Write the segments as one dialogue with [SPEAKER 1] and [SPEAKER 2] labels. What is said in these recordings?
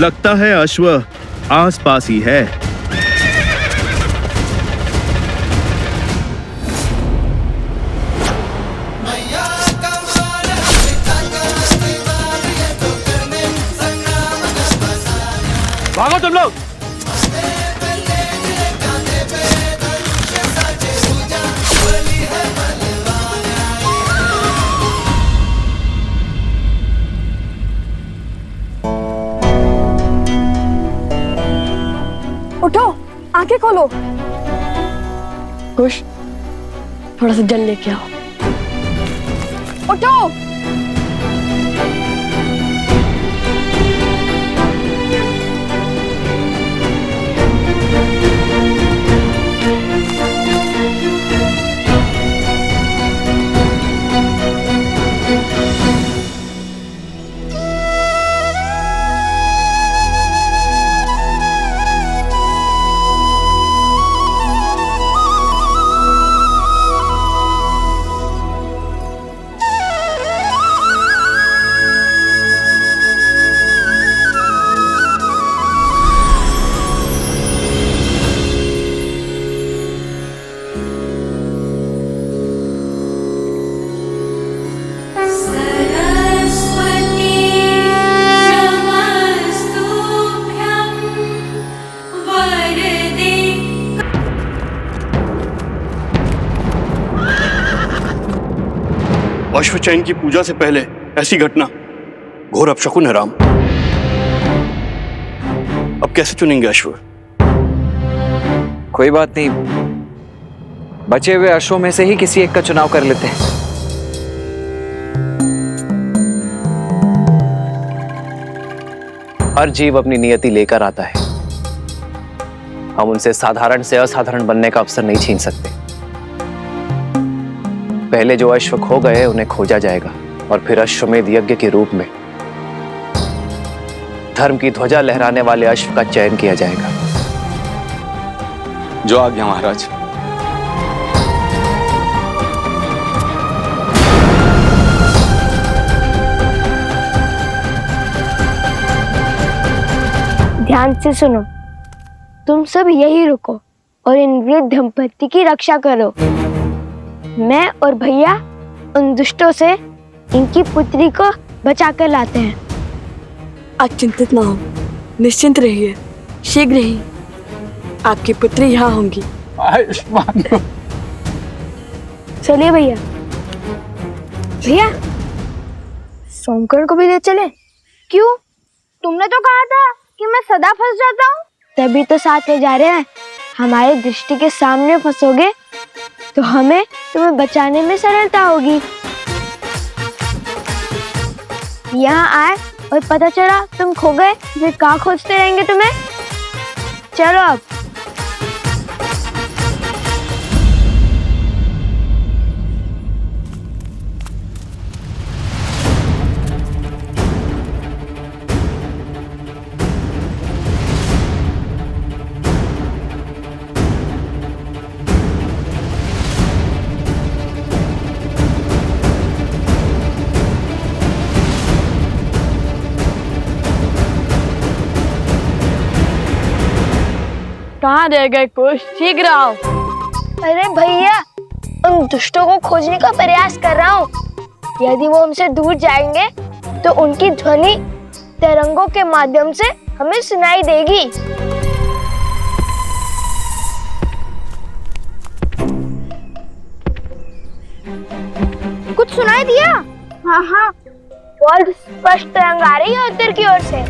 [SPEAKER 1] लगता है अश्व आसपास ही है।
[SPEAKER 2] भागो तुम लोग।
[SPEAKER 3] उठो, आंखें खोलो। कुश, थोड़ा सा जल लेके आओ। उठो।
[SPEAKER 2] अश्वचयन की पूजा से पहले ऐसी घटना घोर अपशकुन है राम। अब कैसे चुनेंगे अश्व?
[SPEAKER 4] कोई बात नहीं, बचे हुए अश्वों में से ही किसी एक का चुनाव कर लेते हैं। हर जीव अपनी नियति लेकर आता है, हम उनसे साधारण से असाधारण बनने का अवसर नहीं छीन सकते। पहले जो अश्व खो गए उन्हें खोजा जाएगा और फिर अश्वमेध यज्ञ के रूप में धर्म की ध्वजा लहराने वाले अश्व का चयन किया जाएगा।
[SPEAKER 5] जो आज्ञा महाराज।
[SPEAKER 3] ध्यान से सुनो, तुम सब यही रुको और इन वृद्ध दंपति की रक्षा करो। मैं और भैया उन दुष्टों से इनकी पुत्री को बचा कर लाते हैं।
[SPEAKER 6] आप चिंतित ना हो, निश्चिंत रहिए, शीघ्र ही आपकी पुत्री यहाँ होंगी।
[SPEAKER 5] आयुष्मान।
[SPEAKER 3] चलिए भैया। भैया, सोमकर को भी ले चले। क्यों? तुमने तो कहा था कि मैं सदा फंस जाता हूँ। तभी तो साथ ले जा रहे हैं। हमारी दृष्टि के सामने फंसोगे तो हमें तुम्हें बचाने में सरलता होगी। यहाँ आए और पता चला तुम खो गए, फिर कहाँ खोजते रहेंगे तुम्हें। चलो अब।
[SPEAKER 6] कहाँ रह गए कुश, शीघ्र आओ।
[SPEAKER 3] अरे भैया, उन दुष्टों को खोजने का प्रयास कर रहा हूँ। यदि वो हमसे दूर जाएंगे तो उनकी ध्वनि तरंगों के माध्यम से हमें सुनाई देगी। कुछ सुनाई दिया? हाँ हाँ, बहुत स्पष्ट तरंग आ रही है उत्तर की ओर से।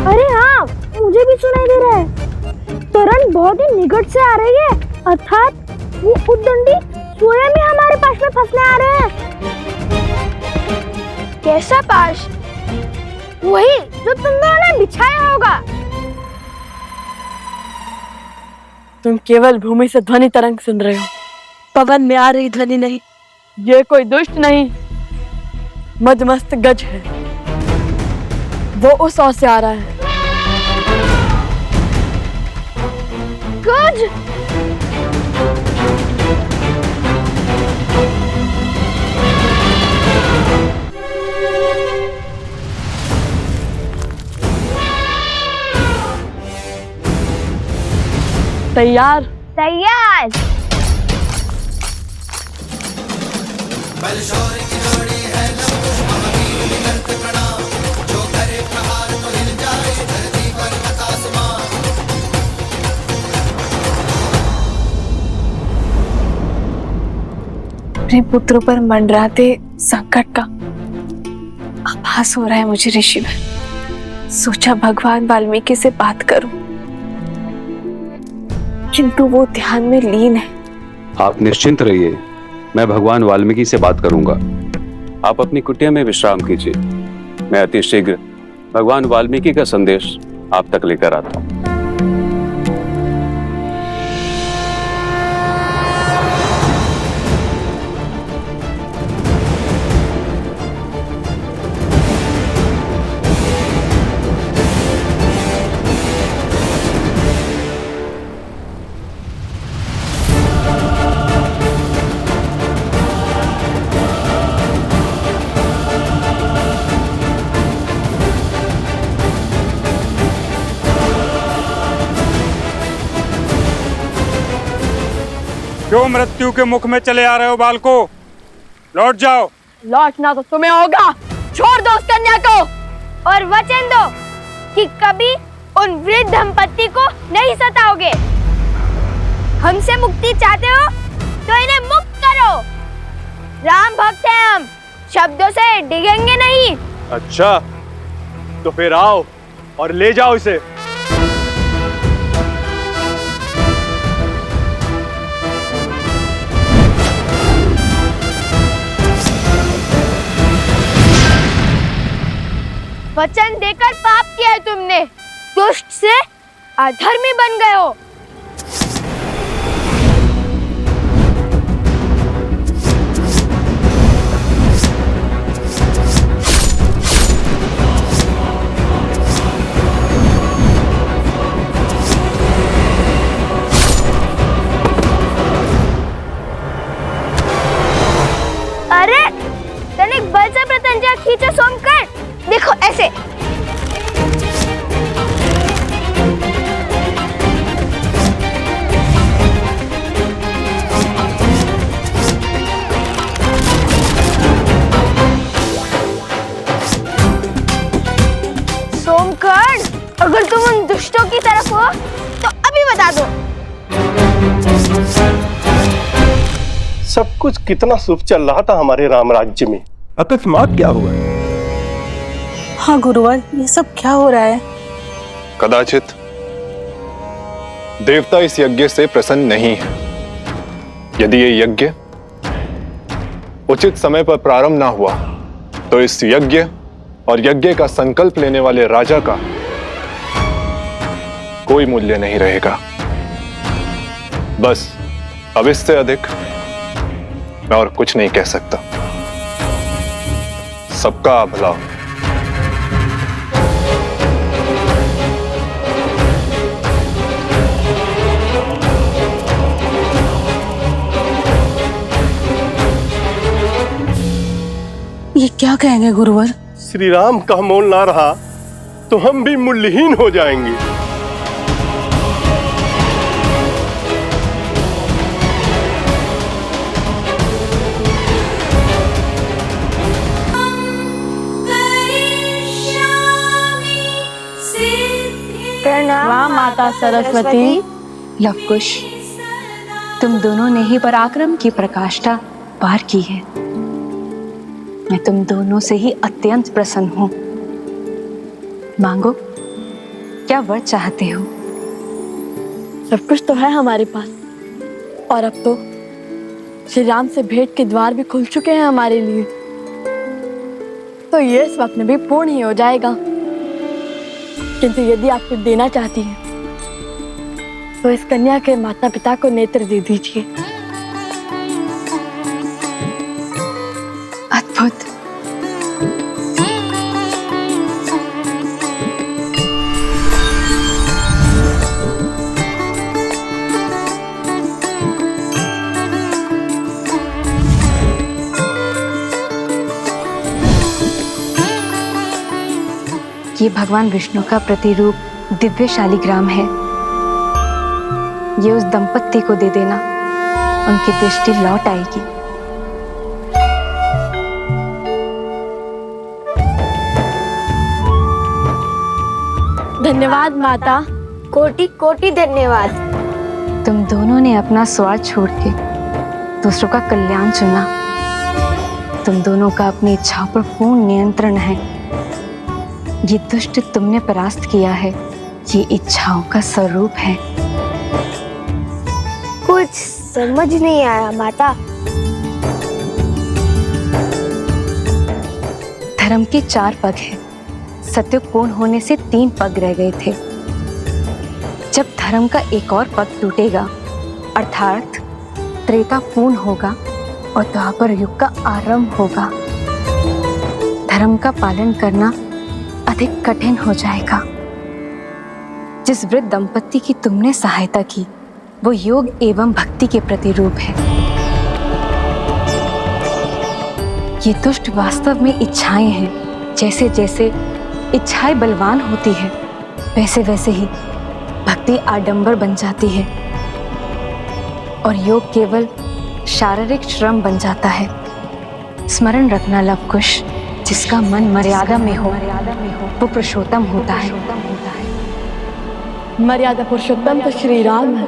[SPEAKER 3] अरे हाँ, मुझे भी सुनाई दे रहा है। तरंग बहुत ही निकट से आ रही है, अर्थात वो उद्दंडी स्वयं ही हमारे पास में फंसने आ रहे हैं। कैसा पाश? वही जो तुम दोनों ने बिछाया होगा।
[SPEAKER 6] तुम केवल भूमि से ध्वनि तरंग सुन रहे हो, पवन में आ रही ध्वनि नहीं। ये कोई दुष्ट नहीं, मदमस्त गज है। वो उस ओर से आ रहा है।
[SPEAKER 3] गज?
[SPEAKER 6] तैयार?
[SPEAKER 3] तैयार।
[SPEAKER 7] अपने पुत्रों पर मंडराते संकट का आभास हो रहा है मुझे ऋषिवर। सोचा भगवान वाल्मीकि से बात करूं, किंतु वो ध्यान में लीन है।
[SPEAKER 8] आप निश्चिंत रहिए, मैं भगवान वाल्मीकि से बात करूंगा। आप अपनी कुटिया में विश्राम कीजिए, मैं अति शीघ्र भगवान वाल्मीकि का संदेश आप तक लेकर आता हूं।
[SPEAKER 9] क्यों मृत्यु के मुख में चले आ रहे हो बालको? लौट जाओ।
[SPEAKER 6] लौटना तो तुम्हें होगा। छोड़ दो उस कन्या को
[SPEAKER 3] और वचन दो कि कभी उन वृद्ध दंपत्ति को नहीं सताओगे। हमसे मुक्ति चाहते हो तो इन्हें मुक्त करो। राम भक्त हैं हम, शब्दों से डिगेंगे नहीं।
[SPEAKER 2] अच्छा, तो फिर आओ और ले जाओ इसे।
[SPEAKER 3] वचन देकर पाप किया है तुमने, दुष्ट से अधर्मी बन गए हो। अरे तनिक बल से प्रत्यंचा खींचो सोमकर। देखो ऐसे। सोमकर्ण, अगर तुम उन दुष्टों की तरफ हो तो अभी बता दो।
[SPEAKER 2] सब कुछ कितना शुभ चल रहा था हमारे राम राज्य में, अकस्मात क्या हुआ?
[SPEAKER 7] हाँ गुरुवर, ये सब क्या हो रहा है?
[SPEAKER 5] कदाचित देवता इस यज्ञ से प्रसन्न नहीं है। यदि ये यज्ञ उचित समय पर प्रारंभ ना हुआ तो इस यज्ञ और यज्ञ का संकल्प लेने वाले राजा का कोई मूल्य नहीं रहेगा। बस अब इससे अधिक मैं और कुछ नहीं कह सकता। सबका भला हो।
[SPEAKER 7] ये क्या कहेंगे गुरुवर?
[SPEAKER 2] श्री राम का मोल ना रहा तो हम भी मूल्यहीन हो जाएंगे।
[SPEAKER 6] प्रणाम माता सरस्वती।
[SPEAKER 7] लवकुश, तुम दोनों ने ही पराक्रम की प्रकाष्ठा पार की है। मैं तुम दोनों से ही अत्यंत प्रसन्न हूं। मांगो, क्या वर चाहते हो?
[SPEAKER 6] सब कुछ तो है हमारे पास, और अब तो श्री राम से भेंट के द्वार भी खुल चुके हैं हमारे लिए। तो ये स्वप्न भी पूर्ण ही हो जाएगा। किंतु यदि आप कुछ देना चाहती हैं तो इस कन्या के माता पिता को नेत्र दे दीजिए।
[SPEAKER 7] अद्भुत। ये भगवान विष्णु का प्रतिरूप दिव्य शालिग्राम है। ये उस दंपत्ति को दे देना, उनकी दृष्टि लौट आएगी।
[SPEAKER 6] धन्यवाद माता।
[SPEAKER 3] कोटि कोटि धन्यवाद।
[SPEAKER 7] तुम दोनों ने अपना स्वार्थ छोड़ के दूसरों का कल्याण चुना। तुम दोनों का अपनी इच्छाओं पर पूर्ण नियंत्रण है। ये दुष्ट तुमने परास्त किया है, ये इच्छाओं का स्वरूप है।
[SPEAKER 3] कुछ समझ नहीं आया माता।
[SPEAKER 7] धर्म के 4 पग हैं। सत्य पूर्ण होने से 3 पग रह गए थे। जब धर्म का एक और पग टूटेगा, अर्थात त्रेता पूर्ण होगा और द्वापर युग का आरंभ होगा, धर्म का पालन करना अधिक कठिन हो जाएगा। जिस वृद्ध दंपत्ति की तुमने सहायता की, वो योग एवं भक्ति के प्रतिरूप है। ये दुष्ट वास्तव में इच्छाएं हैं। जैसे जैसे इच्छाएं बलवान होती है, वैसे वैसे ही भक्ति आडंबर बन जाती है और योग केवल शारीरिक श्रम बन जाता है। स्मरण रखना लवकुश, जिसका मन मर्यादा में हो वो पुरुषोत्तम होता है।
[SPEAKER 6] मर्यादा पुरुषोत्तम तो श्री राम है,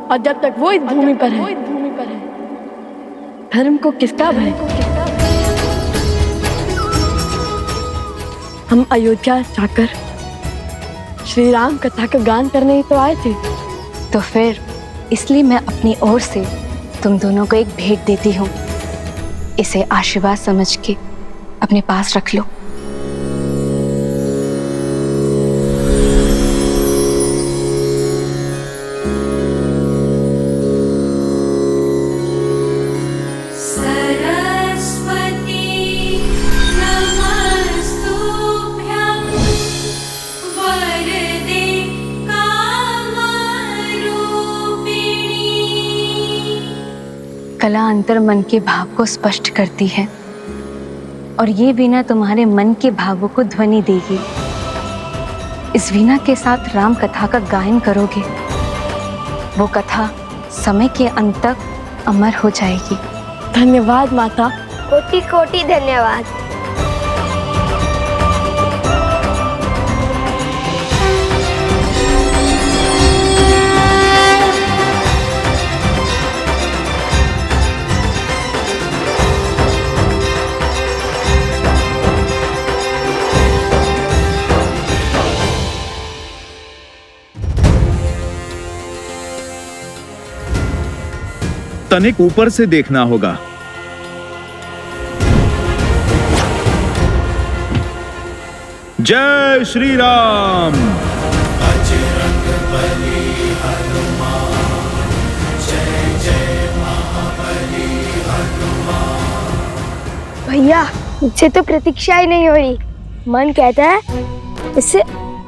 [SPEAKER 6] और जब तक वो इस भूमि पर है, धर्म को किसका भय? हम अयोध्या जाकर श्री राम कथा का गान करने ही तो आए थे।
[SPEAKER 7] तो फिर इसलिए मैं अपनी ओर से तुम दोनों को एक भेंट देती हूँ। इसे आशीर्वाद समझ के अपने पास रख लो। कला अंतर मन के भाव को स्पष्ट करती है और ये वीणा तुम्हारे मन के भावों को ध्वनि देगी। इस वीणा के साथ राम कथा का गायन करोगे, वो कथा समय के अंत तक अमर हो जाएगी।
[SPEAKER 6] धन्यवाद माता।
[SPEAKER 3] कोटि कोटि धन्यवाद।
[SPEAKER 1] तनिक ऊपर से देखना होगा। जय श्री राम।
[SPEAKER 3] भैया, मुझसे तो प्रतीक्षा ही नहीं हो रही। मन कहता है इसे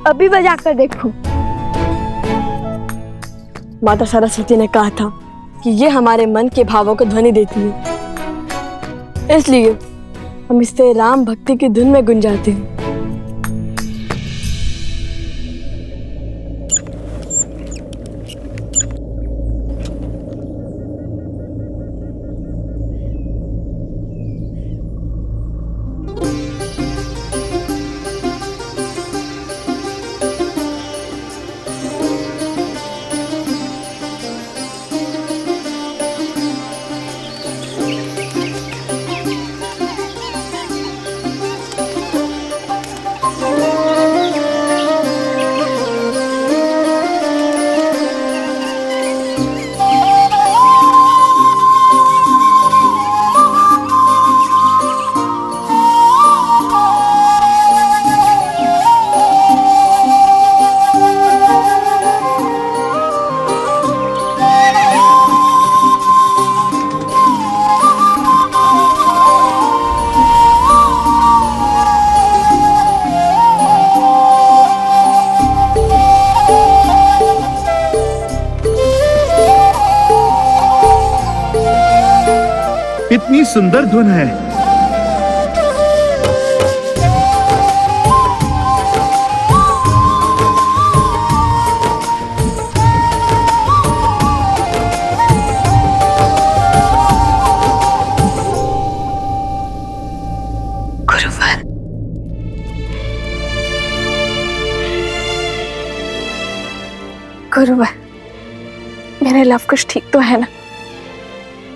[SPEAKER 3] अभी बजा कर देखूं।
[SPEAKER 6] माता सरस्वती ने कहा था कि ये हमारे मन के भावों को ध्वनि देती है, इसलिए हम इससे राम भक्ति की धुन में गुंजाते हैं।
[SPEAKER 1] इतनी सुंदर धुन है।
[SPEAKER 6] गुरुवर, मेरे लव कुश ठीक तो है ना?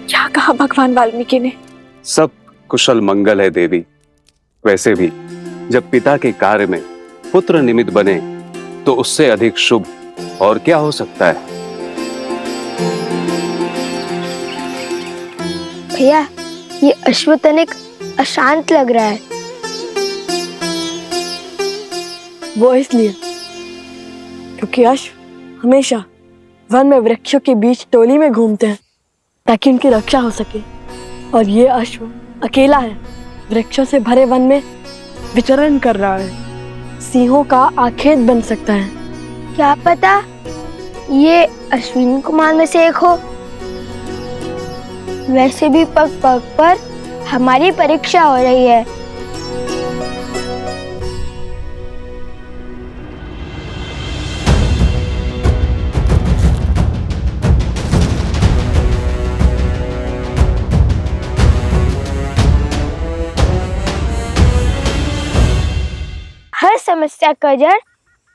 [SPEAKER 6] क्या कहा भगवान वाल्मीकि ने?
[SPEAKER 8] सब कुशल मंगल है देवी। वैसे भी जब पिता के कार्य में पुत्र निमित्त बने तो उससे अधिक शुभ और क्या हो सकता है।
[SPEAKER 3] भैया, ये अश्वतनिक अशांत लग रहा है।
[SPEAKER 6] वो इसलिए क्योंकि अश्व हमेशा वन में वृक्षों के बीच टोली में घूमते हैं ताकि उनकी रक्षा हो सके, और ये अश्व अकेला है, वृक्षों से भरे वन में विचरण कर रहा है। सिंहों का आखेट बन सकता है।
[SPEAKER 3] क्या पता ये अश्विन कुमार में से एक हो। वैसे भी पग पग पर हमारी परीक्षा हो रही है। हर समस्या का जड़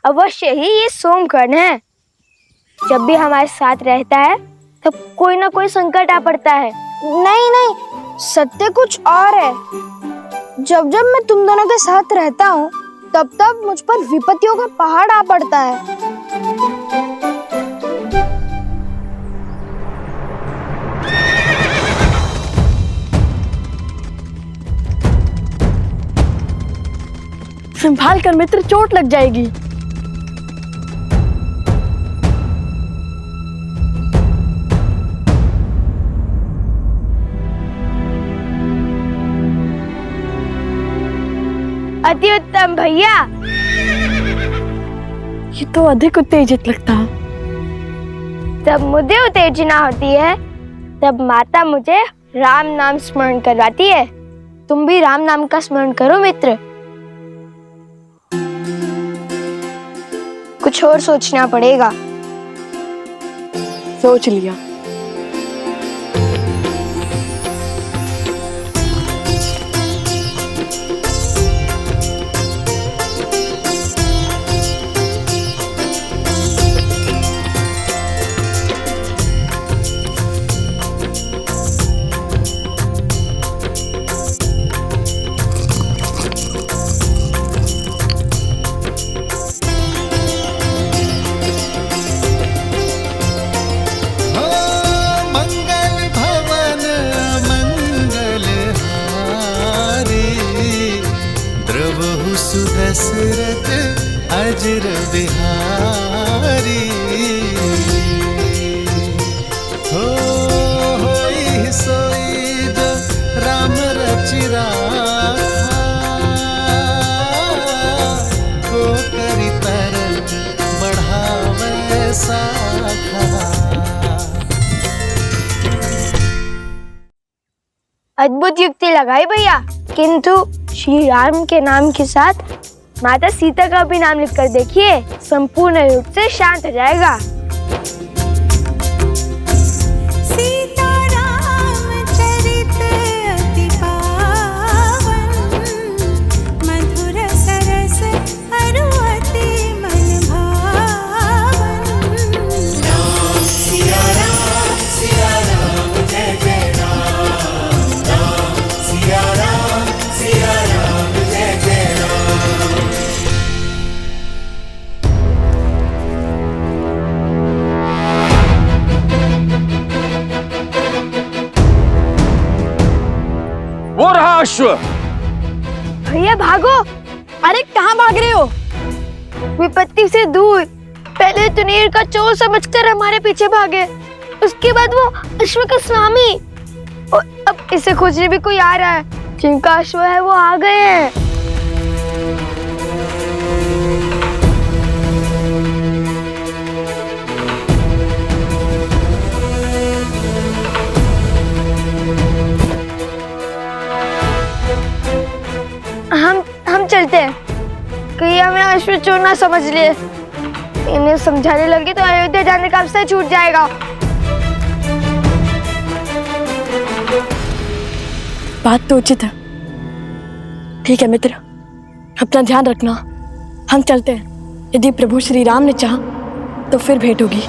[SPEAKER 3] अवश्य ही ये सोमकर्ण है। जब भी हमारे साथ रहता है तब कोई ना कोई संकट आ पड़ता है। नहीं नहीं, सत्य कुछ और है। जब जब मैं तुम दोनों के साथ रहता हूँ तब तब मुझ पर विपत्तियों का पहाड़ आ पड़ता है।
[SPEAKER 6] संभाल कर मित्र, चोट लग जाएगी।
[SPEAKER 3] अति उत्तम भैया।
[SPEAKER 6] ये तो अधिक उत्तेजित लगता है।
[SPEAKER 3] जब मुझे उत्तेजना होती है तब माता मुझे राम नाम स्मरण करवाती है। तुम भी राम नाम का स्मरण करो मित्र। कुछ और सोचना पड़ेगा।
[SPEAKER 6] सोच लिया।
[SPEAKER 10] दशरथ अजर बिहारी होई सोई जो राम रचि राखा को करी तरन बढ़ावे साखा।
[SPEAKER 3] अद्भुत युक्ति लगाई भैया, किंतु श्री राम के नाम के साथ माता सीता का भी नाम लिखकर देखिए, संपूर्ण रूप से शांत हो जाएगा।
[SPEAKER 1] वो रहा अश्व।
[SPEAKER 3] भैया भागो।
[SPEAKER 6] अरे कहाँ भाग रहे हो?
[SPEAKER 3] विपत्ति से दूर। पहले तुनीर का चोर समझकर हमारे पीछे भागे, उसके बाद वो अश्व का स्वामी, और अब इसे खोजने भी कोई आ रहा है। जिनका अश्व है वो आ गए हैं। हम चलते हैं, कहीं हमें अश्व चोर ना समझ लिए। इन्हें समझाने लगे तो अयोध्या जाने का अवसर छूट जाएगा।
[SPEAKER 6] बात तो उचित है। ठीक है मित्र, अपना ध्यान रखना। हम चलते हैं। यदि प्रभु श्री राम ने चाहा तो फिर भेंट होगी।